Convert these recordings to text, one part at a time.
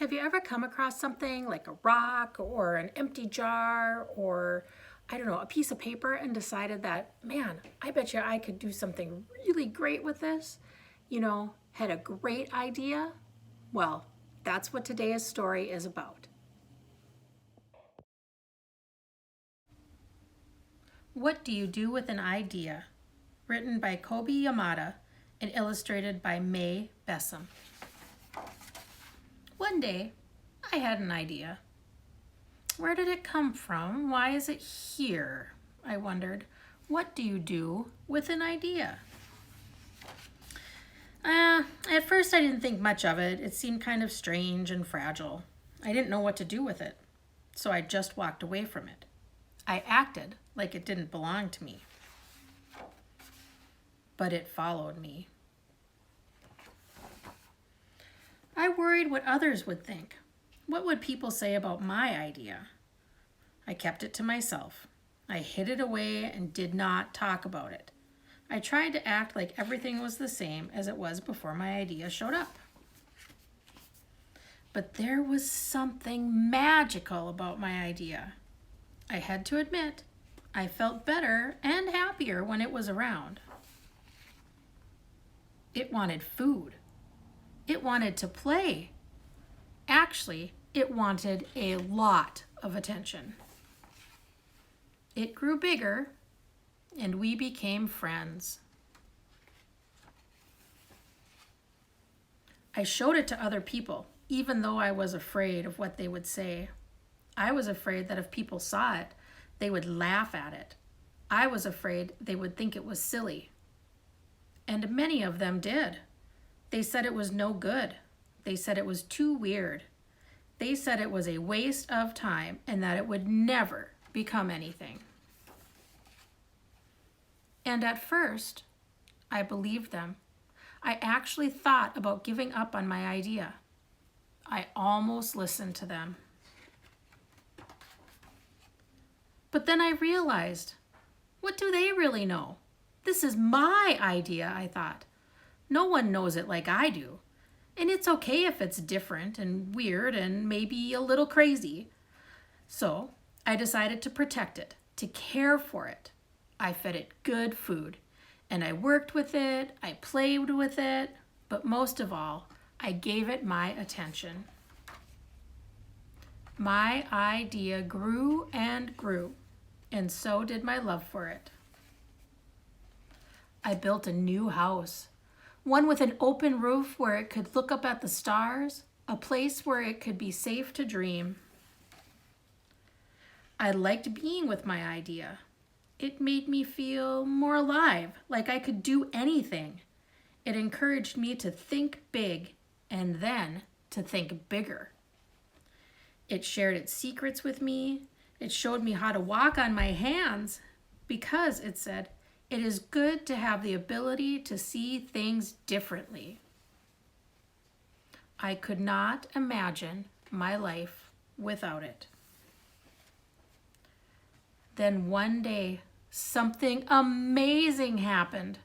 Have you ever come across something like a rock or an empty jar or, I don't know, a piece of paper and decided that, man, I bet you I could do something really great with this? Had a great idea? Well, that's what today's story is about. What Do You Do with an Idea? Written by Kobe Yamada and illustrated by May Bessem. One day, I had an idea. Where did it come from? Why is it here? I wondered. What do you do with an idea? At first I didn't think much of it. It seemed kind of strange and fragile. I didn't know what to do with it, so I just walked away from it. I acted like it didn't belong to me. But it followed me. I worried what others would think. What would people say about my idea? I kept it to myself. I hid it away and did not talk about it. I tried to act like everything was the same as it was before my idea showed up. But there was something magical about my idea. I had to admit, I felt better and happier when it was around. It wanted food. It wanted to play. Actually, it wanted a lot of attention. It grew bigger, and we became friends. I showed it to other people, even though I was afraid of what they would say. I was afraid that if people saw it, they would laugh at it. I was afraid they would think it was silly. And many of them did. They said it was no good. They said it was too weird. They said it was a waste of time and that it would never become anything. And at first, I believed them. I actually thought about giving up on my idea. I almost listened to them. But then I realized, what do they really know? This is my idea, I thought. No one knows it like I do. And it's okay if it's different and weird and maybe a little crazy. So I decided to protect it, to care for it. I fed it good food, and I worked with it, I played with it, but most of all, I gave it my attention. My idea grew and grew, and so did my love for it. I built a new house, one with an open roof where it could look up at the stars, a place where it could be safe to dream. I liked being with my idea. It made me feel more alive, like I could do anything. It encouraged me to think big and then to think bigger. It shared its secrets with me. It showed me how to walk on my hands because, it said, it is good to have the ability to see things differently. I could not imagine my life without it. Then one day, something amazing happened.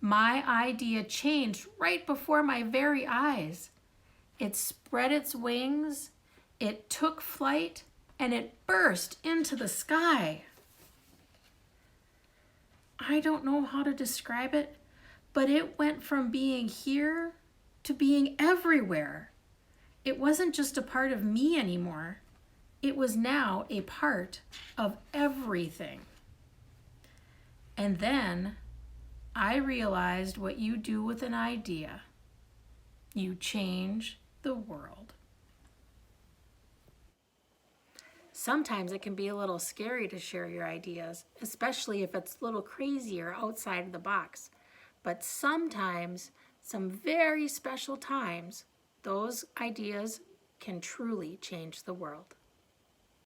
My idea changed right before my very eyes. It spread its wings, it took flight, and it burst into the sky. I don't know how to describe it, but it went from being here to being everywhere. It wasn't just a part of me anymore. It was now a part of everything. And then I realized what you do with an idea. You change the world. Sometimes it can be a little scary to share your ideas, especially if it's a little crazy or outside of the box. But sometimes, some very special times, those ideas can truly change the world.